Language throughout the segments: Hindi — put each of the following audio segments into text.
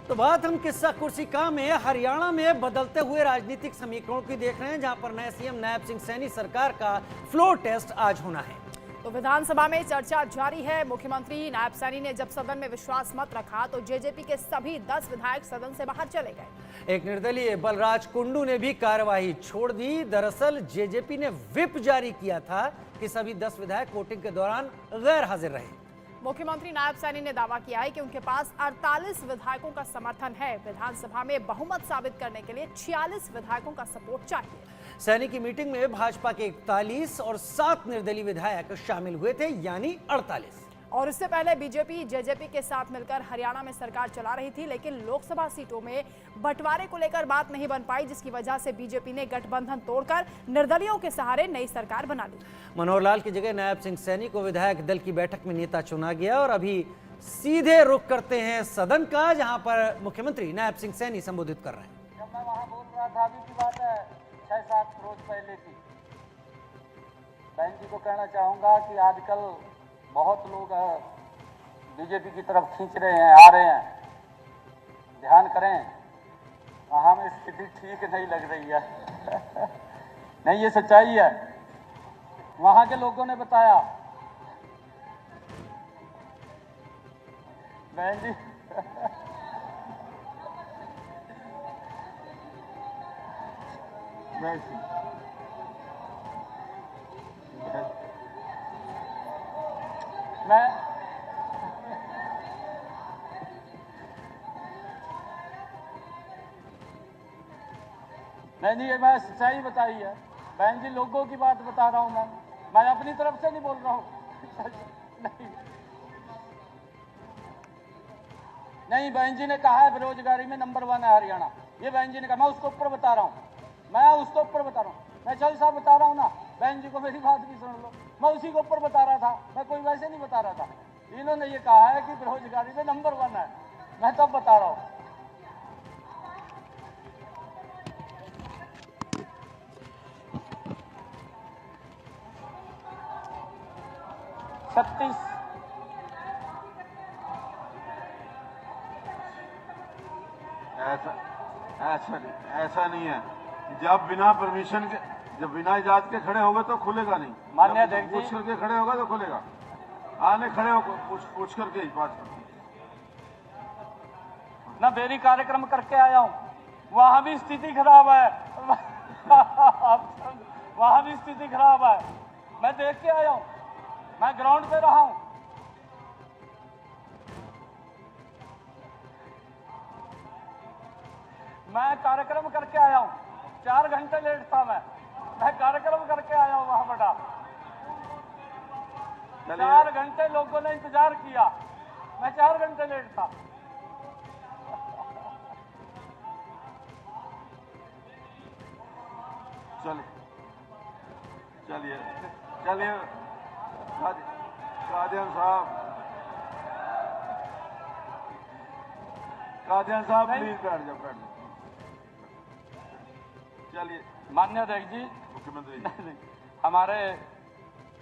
तो बात हम किस्सा कुर्सी का में हरियाणा में बदलते हुए राजनीतिक समीकरणों की देख रहे हैं, जहां पर नए सीएम नायब सिंह सैनी सरकार का फ्लोर टेस्ट आज होना है। तो विधानसभा में चर्चा जारी है। मुख्यमंत्री नायब सैनी ने जब सदन में विश्वास मत रखा तो जेजेपी के सभी 10 विधायक सदन से बाहर चले गए। एक निर्दलीय बलराज कुंडू ने भी कार्यवाही छोड़ दी। दरअसल जेजेपी ने व्हिप जारी किया था कि सभी 10 विधायक वोटिंग के दौरान गैर हाजिर रहे। मुख्यमंत्री नायब सैनी ने दावा किया है कि उनके पास 48 विधायकों का समर्थन है। विधानसभा में बहुमत साबित करने के लिए 46 विधायकों का सपोर्ट चाहिए। सैनी की मीटिंग में भाजपा के 41 और 7 निर्दलीय विधायक शामिल हुए थे, यानी 48। और इससे पहले बीजेपी जेजेपी के साथ मिलकर हरियाणा में सरकार चला रही थी, लेकिन लोकसभा सीटों में बंटवारे को लेकर बात नहीं बन पाई, जिसकी वजह से बीजेपी ने गठबंधन तोड़कर निर्दलियों के सहारे नई सरकार बना ली। मनोहर लाल की जगह नायब सिंह सैनी को विधायक दल की बैठक में नेता चुना गया। और अभी सीधे रुख करते हैं सदन का, जहां पर मुख्यमंत्री नायब सिंह सैनी संबोधित कर रहे हैं। जब मैं वहां बोल रहा था, अभी की बात है 6-7 रोज पहले की, बहन जी को कहना चाहूंगा कि आजकल बहुत लोग बीजेपी की तरफ खींच रहे हैं, आ रहे हैं, ध्यान करें, वहां में स्थिति ठीक नहीं लग रही है। नहीं, ये सच्चाई है। वहां के लोगों ने बताया, बहन जी नहीं, ये मैं सच्चाई बताई है बहन जी, लोगों की बात बता रहा हूं। मैं अपनी तरफ से नहीं बोल रहा हूं। नहीं, बहन जी ने कहा है बेरोजगारी में नंबर 1 है हरियाणा, ये बहन जी ने कहा। मैं उसको ऊपर बता रहा हूं, मैं चल साहब बता रहा हूं ना, बहन जी को मेरी बात भी सुन लो। मैं उसी को ऊपर बता रहा था, मैं कोई वैसे नहीं बता रहा था। इन्होंने ये कहा है कि बेरोजगारी में नंबर 1 है, मैं तब बता रहा हूं। ऐसा नहीं है। जब बिना परमिशन के, जब बिना इजाजत के खड़े होगे तो खुलेगा नहीं। मान्य अध्यक्ष जी, पूछ करके खड़े होगा तो खुलेगा। आने खड़े हो, पूछ करके ही बात करते। मैं बेरी कार्यक्रम करके आया हूँ, वहां भी स्थिति खराब है। वहां भी स्थिति खराब है, मैं देख के आया हूँ, मैं ग्राउंड पे रहा हूँ। मैं कार्यक्रम करके आया हूँ, 4 घंटे लेट था। मैं कार्यक्रम करके आया हूँ वहां बड़ा। 4 घंटे लोगों ने इंतजार किया, मैं 4 घंटे लेट था। चलिए कादियान साहब प्लीज बैठ जाओ। चलिए। मान्य अध्यक्ष जी, मुख्यमंत्री हमारे,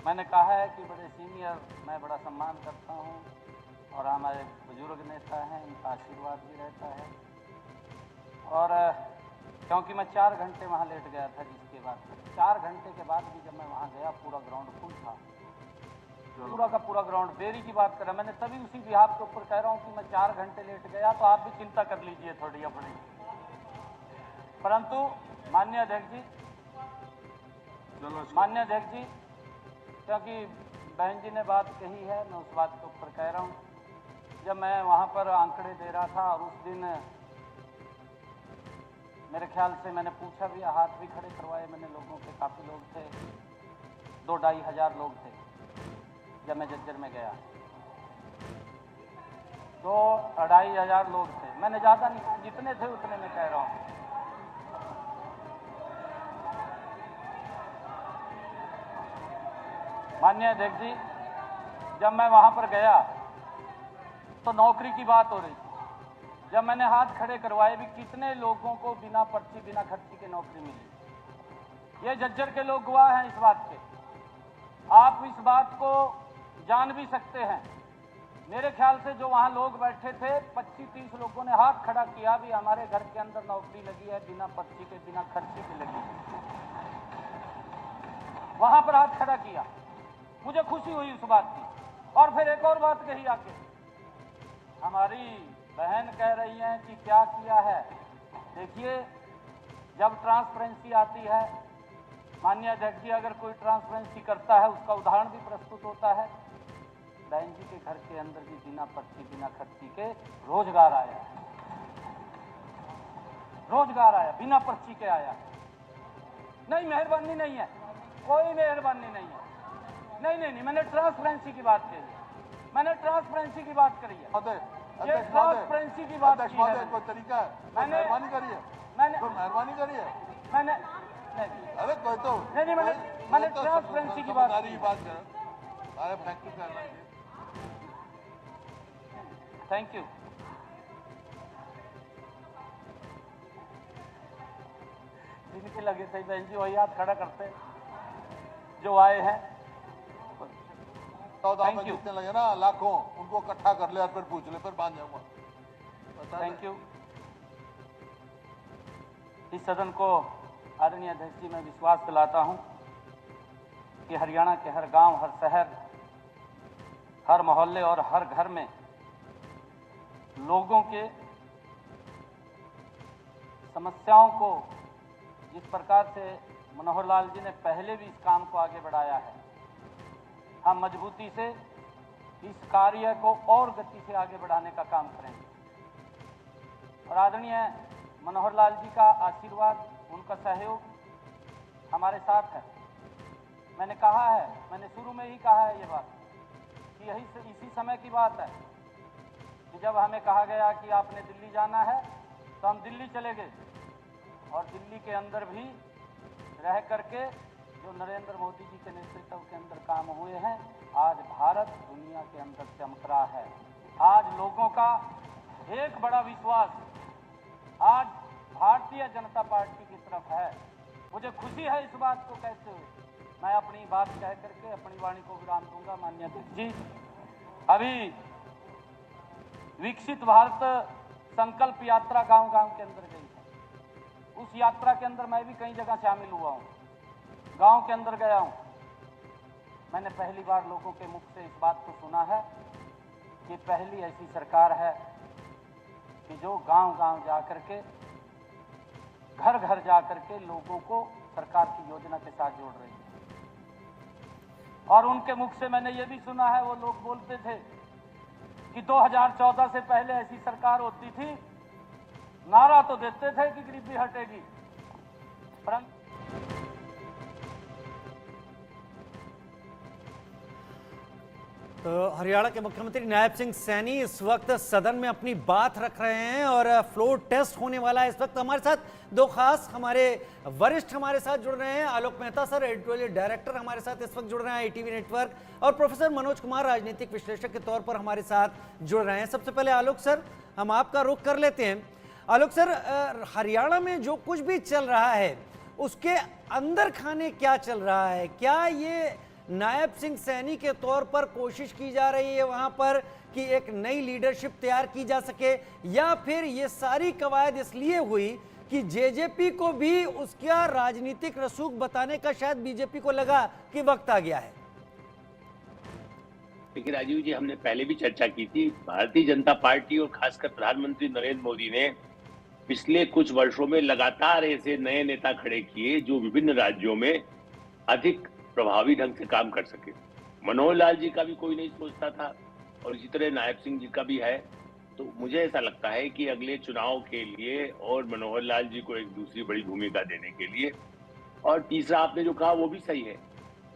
मैंने कहा है कि बड़े सीनियर, मैं बड़ा सम्मान करता हूं और हमारे बुजुर्ग नेता हैं, इनका आशीर्वाद भी रहता है। और क्योंकि मैं 4 घंटे वहां लेट गया था, जिसके बाद 4 घंटे के बाद भी जब मैं वहां गया, पूरा ग्राउंड फुल था, पूरा का पूरा ग्राउंड। देरी की बात करें, मैंने तभी उसी बिहाफ के ऊपर कह रहा हूं कि मैं 4 घंटे लेट गया, तो आप भी चिंता कर लीजिए थोड़ी अपनी। परंतु माननीय अध्यक्ष जी, क्योंकि बहन जी ने बात कही है, मैं उस बात के ऊपर कह रहा हूं। जब मैं वहां पर आंकड़े दे रहा था, और उस दिन मेरे ख्याल से मैंने पूछा भी, हाथ भी खड़े करवाए मैंने लोगों के, काफी लोग थे, 2-2.5 हजार लोग थे। जब मैं जज्जर में गया 2-2.5 हजार लोग थे। मैंने ज्यादा नहीं, जितने थे उतने में कह रहा हूं। माननीय अध्यक्ष जी, जब मैं वहां पर गया तो नौकरी की बात हो रही थी। जब मैंने हाथ खड़े करवाए भी, कितने लोगों को बिना पर्ची बिना खर्ची के नौकरी मिली। ये जज्जर के लोग गवाह हैं इस बात के। आप इस बात को जान भी सकते हैं मेरे ख्याल से जो वहां लोग बैठे थे 25-30 लोगों ने हाथ खड़ा किया भी हमारे घर के अंदर नौकरी लगी है, बिना पर्ची के बिना खर्ची के लगी है। वहां पर हाथ खड़ा किया, मुझे खुशी हुई उस बात की। और फिर एक और बात कही आके, हमारी बहन कह रही है कि क्या किया है। देखिए, जब ट्रांसपेरेंसी आती है, माननीय अध्यक्ष जी, अगर कोई ट्रांसपेरेंसी करता है उसका उदाहरण भी प्रस्तुत होता है। बहन जी के घर के अंदर भी बिना पर्ची बिना खर्ची के रोजगार आया है, रोजगार आया, बिना पर्ची के आया है। नहीं, मेहरबानी नहीं है, कोई मेहरबानी नहीं है। नहीं, मैंने ट्रांसपेरेंसी की बात कही है, मैंने ट्रांसपेरेंसी की बात करी है, ये ट्रांसपेरेंसी की बात की है। कोई तरीका है, मैंने मेहरबानी करिए, मेहरबानी करिए। मैंने अरे कोई तो नहीं, मैंने ट्रांसपेरेंसी की बात की। अरे थैंक यू, थैंक यू। जिनके लगे थे बहन जी वही हाथ खड़ा करते जो आए हैं। Thank you. जितने लगे ना लाखों, उनको इकट्ठा कर ले और फिर पूछ ले, फिर बांध जाऊंगा। Thank you. इस सदन को आदरणीय अध्यक्ष जी, मैं विश्वास दिलाता हूं कि हरियाणा के हर गांव, हर शहर, हर मोहल्ले और हर घर में लोगों के समस्याओं को जिस प्रकार से मनोहर लाल जी ने पहले भी इस काम को आगे बढ़ाया है, हम मजबूती से इस कार्य को और गति से आगे बढ़ाने का काम करेंगे। और आदरणीय मनोहर लाल जी का आशीर्वाद, उनका सहयोग हमारे साथ है। मैंने कहा है, मैंने शुरू में ही कहा है ये बात कि इसी समय की बात है कि जब हमें कहा गया कि आपने दिल्ली जाना है, तो हम दिल्ली चले गए और दिल्ली के अंदर भी रह करके जो नरेंद्र मोदी जी के नेतृत्व के अंदर काम हुए हैं, आज भारत दुनिया के अंदर चमक रहा है। आज लोगों का एक बड़ा विश्वास आज भारतीय जनता पार्टी की तरफ है। मुझे खुशी है इस बात को कहते हुए। मैं अपनी बात कह करके अपनी वाणी को विराम दूंगा। माननीय अध्यक्ष जी, अभी विकसित भारत संकल्प यात्रा गांव-गांव के अंदर गई है। उस यात्रा के अंदर मैं भी कई जगह शामिल हुआ हूं, गांव के अंदर गया हूं। मैंने पहली बार लोगों के मुख से इस बात को सुना है कि पहली ऐसी सरकार है कि जो गांव-गांव जा करके, घर-घर जा करके लोगों को सरकार की योजना के साथ जोड़ रही है। और उनके मुख से मैंने ये भी सुना है, वो लोग बोलते थे कि 2014 से पहले ऐसी सरकार होती थी, नारा तो देते थे कि गरीबी हटेगी, परंतु तो हरियाणा के मुख्यमंत्री नायब सिंह सैनी इस वक्त सदन में अपनी बात रख रहे हैं और फ्लोर टेस्ट होने वाला है। इस वक्त हमारे साथ दो खास हमारे वरिष्ठ हमारे साथ जुड़ रहे हैं। Alok Mehta sir, editorial director हमारे साथ इस वक्त जुड़ रहे हैं ITV नेटवर्क, और प्रोफेसर मनोज कुमार, राजनीतिक विश्लेषक के तौर पर हमारे साथ जुड़ रहे हैं। सबसे पहले आलोक सर, हम आपका रुख कर लेते हैं। आलोक सर, हरियाणा में जो कुछ भी चल रहा है उसके अंदर खाने क्या चल रहा है? क्या ये नायब सिंह सैनी के तौर पर कोशिश की जा रही है वहां पर कि एक नई लीडरशिप तैयार की जा सके, या फिर ये सारी कवायद इसलिए हुई कि जेजेपी को भी उसका राजनीतिक रसूख बताने का शायद बीजेपी को लगा कि वक्त आ गया है? देखिए राजीव जी, हमने पहले भी चर्चा की थी। भारतीय जनता पार्टी और खासकर प्रधानमंत्री नरेंद्र मोदी ने पिछले कुछ वर्षों में लगातार ऐसे नए नेता खड़े किए जो विभिन्न राज्यों में अधिक प्रभावी ढंग से काम कर सके। मनोहर लाल जी का भी कोई नहीं सोचता था और इसी तरह नायब सिंह जी का भी है। तो मुझे ऐसा लगता है कि अगले चुनाव के लिए और मनोहर लाल जी को एक दूसरी बड़ी भूमिका देने के लिए, और तीसरा आपने जो कहा वो भी सही है,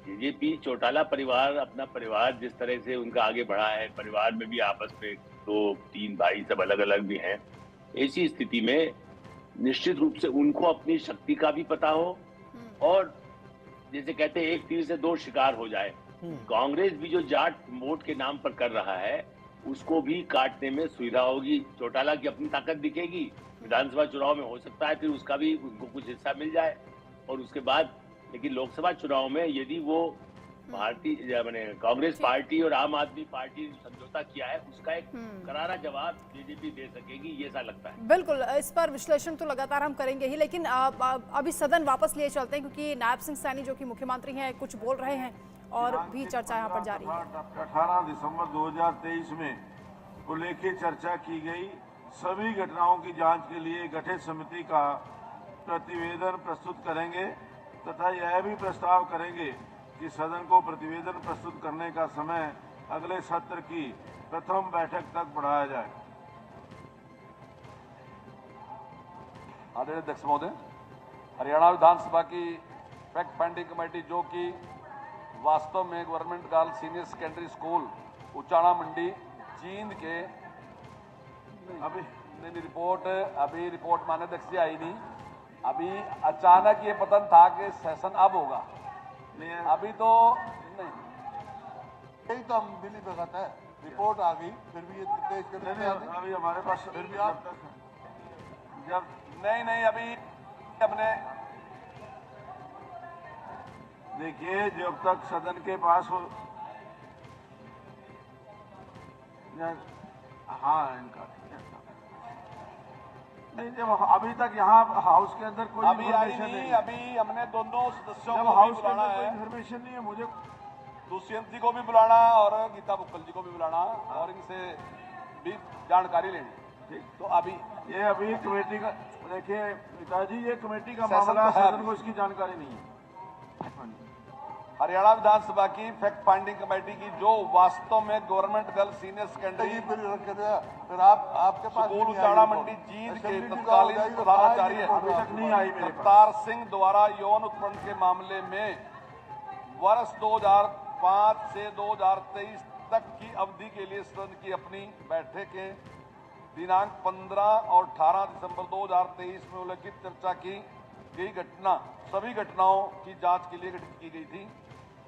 जेजेपी चौटाला परिवार, अपना परिवार जिस तरह से उनका आगे बढ़ा है, परिवार में भी आपस में 2-3 भाई सब अलग अलग भी हैं, ऐसी स्थिति में निश्चित रूप से उनको अपनी शक्ति का भी पता हो और जैसे कहते हैं एक तीर से दो शिकार हो जाए। कांग्रेस भी जो जाट वोट के नाम पर कर रहा है उसको भी काटने में सुविधा होगी। चौटाला की अपनी ताकत दिखेगी, विधानसभा चुनाव में हो सकता है फिर उसका भी उनको कुछ हिस्सा मिल जाए, और उसके बाद लेकिन लोकसभा चुनाव में यदि वो भारतीय मैंने कांग्रेस पार्टी और आम आदमी पार्टी ने समझौता किया है उसका एक करारा जवाब बीजेपी दे सकेगी, ये ऐसा लगता है। बिल्कुल, इस पर विश्लेषण तो लगातार हम करेंगे ही, लेकिन अभी सदन वापस लिए चलते हैं क्योंकि नायब सिंह सैनी जो कि मुख्यमंत्री हैं कुछ बोल रहे हैं और भी चर्चा यहाँ पर जारी है। 18 दिसंबर 2023 में को लेकर चर्चा की गई सभी घटनाओं की जांच के लिए गठित समिति का प्रतिवेदन प्रस्तुत करेंगे तथा यह भी प्रस्ताव करेंगे कि सदन को प्रतिवेदन प्रस्तुत करने का समय अगले सत्र की प्रथम बैठक तक बढ़ाया जाए। आदरणीय अध्यक्ष महोदय, हरियाणा विधानसभा की फैक्ट फाइंडिंग कमेटी जो कि वास्तव में government girls senior secondary school Uchana Mandi Jind के अभी रिपोर्ट माननीय अध्यक्ष जी आई नहीं। अभी अचानक ये पतन था कि सेशन अब होगा, अभी तो नहीं, यही तो हम दिल्ली पे कहते हैं रिपोर्ट आ गई फिर भी ये देश के अभी हमारे पास फिर भी आप जब नहीं अभी अपने देखिए जब तक सदन के पास हो हाँ इनका नहीं, जब अभी तक यहाँ हाउस के अंदर कोई अभी आई नहीं, अभी हमने दोनों सदस्यों जब को हाउस भी के बुलाना अंदर कोई है, इन्फॉर्मेशन नहीं है मुझे दुष्यंत जी को भी बुलाना और गीता बुक्कल जी को भी बुलाना और इनसे भी जानकारी लेनी। ठीक, तो अभी कमेटी का देखिए पिताजी, ये कमेटी का सेशन मामला तो है सदन को इसकी जानकारी नहीं है। हरियाणा विधानसभा की फैक्ट फाइंडिंग कमेटी की जो वास्तव में गवर्नमेंट गर्ल्स सीनियर सेकेंडरी फिर आपके पास स्कूल उचाड़ा मंडी जींद के तत्कालीन प्रधानाचार्य अभी तक नहीं आई मेरे पास। अवतार सिंह द्वारा यौन उत्पीड़न के मामले में वर्ष 2005 से 2023 तक की अवधि के लिए सदन की अपनी बैठकें दिनांक 15 और 18 दिसंबर 2023 में उल्लेखित चर्चा की गई घटना सभी घटनाओं की जांच के लिए गठित की गई थी।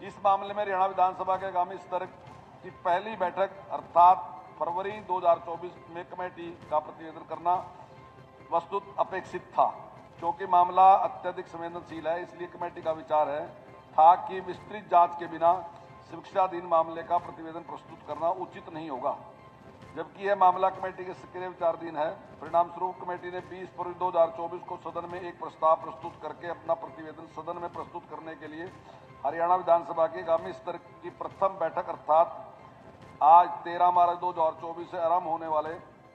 इस मामले में हरियाणा विधानसभा के आगामी स्तर की पहली बैठक अर्थात फरवरी 2024 में कमेटी का प्रतिवेदन करना वस्तुत अपेक्षित था। क्योंकि मामला अत्यधिक संवेदनशील है, इसलिए कमेटी का विचार था कि विस्तृत जांच के बिना शिक्षाधीन मामले का प्रतिवेदन प्रस्तुत करना उचित नहीं होगा। जबकि यह मामला कमेटी के सक्रिय विचाराधीन है। परिणाम स्वरूप कमेटी ने 20 फरवरी 2024 को सदन में एक प्रस्ताव प्रस्तुत करके अपना प्रतिवेदन सदन में प्रस्तुत करने के लिए हरियाणा विधानसभा के आगामी स्तर की प्रथम बैठक अर्थात आज 13 मार्च 2024 से आरंभ होने वाले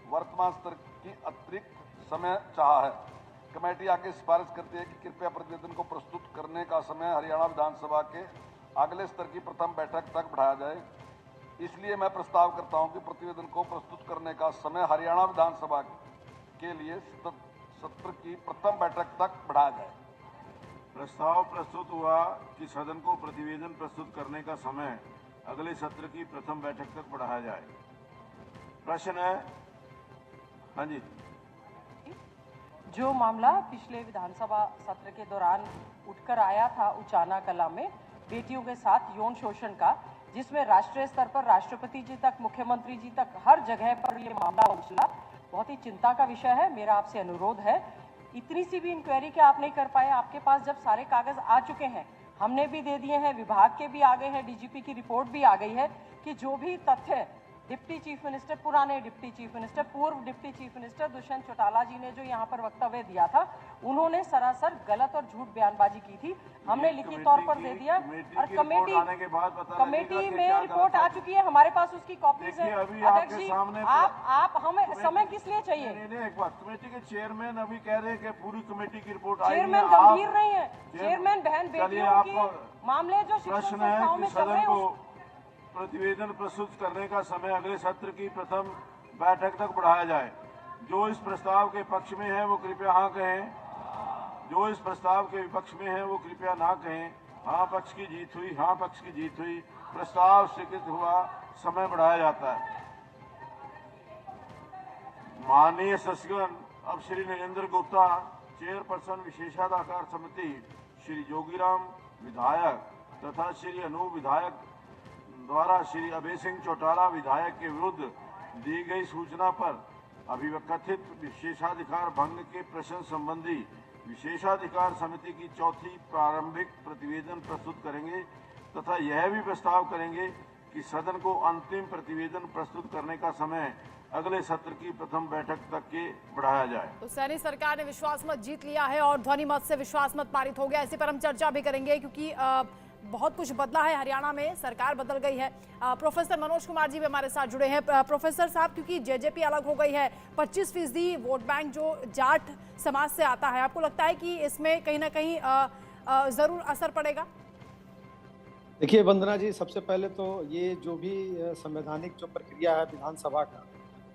वर्तमान स्तर की अतिरिक्त समय चाहा है। कमेटी आगे सिफारिश करती है कि कृपया प्रतिवेदन को प्रस्तुत करने का समय हरियाणा विधानसभा के अगले स्तर की प्रथम बैठक तक बढ़ाया जाए। इसलिए मैं प्रस्ताव करता हूं कि प्रतिवेदन को प्रस्तुत करने का समय हरियाणा विधानसभा के लिए सत्र की प्रथम बैठक तक बढ़ाया जाए। प्रस्ताव प्रस्तुत हुआ कि सदन को प्रतिवेदन प्रस्तुत करने का समय अगले सत्र की प्रथम बैठक तक बढ़ाया जाए। प्रश्न है, हाँ जी। जो मामला पिछले विधानसभा सत्र के दौरान उठकर आया था उचाना कला में बेटियों के साथ यौन शोषण का, जिसमें राष्ट्रीय स्तर पर राष्ट्रपति जी तक, मुख्यमंत्री जी तक हर जगह पर ये मामला उछला, बहुत ही चिंता का विषय है। मेरा आपसे अनुरोध है, इतनी सी भी इंक्वायरी क्या आप नहीं कर पाए? आपके पास जब सारे कागज आ चुके हैं, हमने भी दे दिए हैं, विभाग के भी आ गए हैं, डीजीपी की रिपोर्ट भी आ गई है कि जो भी तथ्य डिप्टी चीफ मिनिस्टर, पुराने डिप्टी चीफ मिनिस्टर, पूर्व deputy chief minister Dushyant Chautala ji ने जो यहाँ पर वक्तव्य दिया था, उन्होंने सरासर गलत और झूठ बयानबाजी की थी। हमने लिखित तौर पर दे दिया और कमेटी में रिपोर्ट आ चुकी है, हमारे पास उसकी कॉपीज है। अध्यक्ष जी, आप हमें समय किस लिए चाहिए? एक बात, कमेटी के चेयरमैन अभी कह रहे हैं कि पूरी कमेटी की रिपोर्ट आई है। चेयरमैन गंभीर नहीं है, चेयरमैन बहन बेटियों की मामले जो शिक्षण संस्थाओं में चल रहे हैं, प्रतिवेदन प्रस्तुत करने का समय अगले सत्र की प्रथम बैठक तक बढ़ाया जाए। जो इस प्रस्ताव के पक्ष में है वो कृपया हाँ कहें, जो इस प्रस्ताव के विपक्ष में है वो कृपया ना कहें। हाँ पक्ष की जीत हुई, हाँ पक्ष की जीत हुई, प्रस्ताव स्वीकृत हुआ, समय बढ़ाया जाता है। माननीय सदस्यगण, अब श्री नरेंद्र गुप्ता, चेयरपर्सन विशेषाधिकार समिति, श्री जोगीराम विधायक तथा श्री अनूप विधायक द्वारा श्री अभय सिंह चौटाला विधायक के विरुद्ध दी गई सूचना पर अभिकथित विशेषाधिकार भंग के प्रश्न संबंधी विशेषाधिकार समिति की चौथी प्रारंभिक प्रतिवेदन प्रस्तुत करेंगे। तथा यह भी प्रस्ताव करेंगे कि सदन को अंतिम प्रतिवेदन प्रस्तुत करने का समय अगले सत्र की प्रथम बैठक तक के बढ़ाया जाए। तो सैनी सरकार ने विश्वास मत जीत लिया है और ध्वनि मत से विश्वास मत पारित हो गया। इसी पर हम चर्चा भी करेंगे क्योंकि बहुत कुछ बदला है हरियाणा में, सरकार बदल गई है। प्रोफेसर मनोज कुमार जी भी हमारे साथ जुड़े हैं। प्रोफेसर साहब, क्योंकि जेजेपी अलग हो गई है, 25% वोट बैंक जो जाट समाज से आता है, आपको लगता है कि इसमें कहीं ना कहीं जरूर असर पड़ेगा? देखिए वंदना जी, सबसे पहले तो ये जो भी संवैधानिक जो प्रक्रिया है विधानसभा का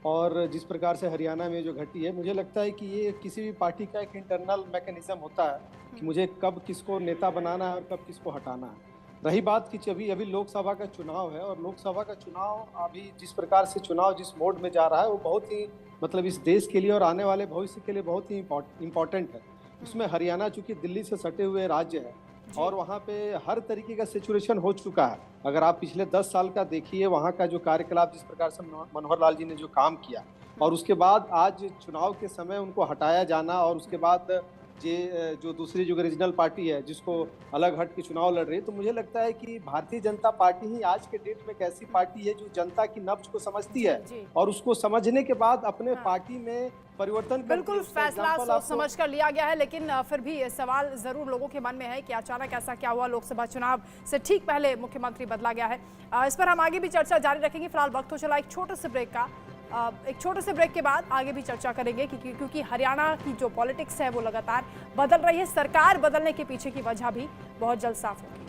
और जिस प्रकार से हरियाणा में जो घटी है, मुझे लगता है कि ये किसी भी पार्टी का एक इंटरनल मैकेनिज्म होता है कि मुझे कब किसको नेता बनाना है और कब किसको हटाना है। रही बात कि अभी लोकसभा का चुनाव है और लोकसभा का चुनाव अभी जिस प्रकार से चुनाव जिस मोड में जा रहा है वो बहुत ही मतलब इस देश के लिए और आने वाले भविष्य के लिए बहुत ही इम्पोर्टेंट है। उसमें हरियाणा चूंकि दिल्ली से सटे हुए राज्य है और वहाँ पे हर तरीके का सिचुएशन हो चुका है। अगर आप पिछले 10 साल का देखिए, वहाँ का जो कार्यकलाप जिस प्रकार से मनोहर लाल जी ने जो काम किया और उसके बाद आज चुनाव के समय उनको हटाया जाना और उसके बाद जो दूसरी जो रीजनल पार्टी है जिसको अलग हट के चुनाव लड़ रही है, तो मुझे लगता है कि भारतीय जनता पार्टी ही आज के डेट में एक ऐसी पार्टी है जो जनता की नब्ज को समझती है और उसको समझने के बाद अपने पार्टी में परिवर्तन बिल्कुल फैसला सोच समझ कर लिया गया है। लेकिन फिर भी ये सवाल जरूर लोगों के मन में है कि अचानक ऐसा क्या हुआ, लोकसभा चुनाव से ठीक पहले मुख्यमंत्री बदला गया है। इस पर हम आगे भी चर्चा जारी रखेंगे। फिलहाल वक्त हो चला एक छोटे से ब्रेक के बाद आगे भी चर्चा करेंगे क्योंकि हरियाणा की जो पॉलिटिक्स है वो लगातार बदल रही है। सरकार बदलने के पीछे की वजह भी बहुत जल्द साफ होगी।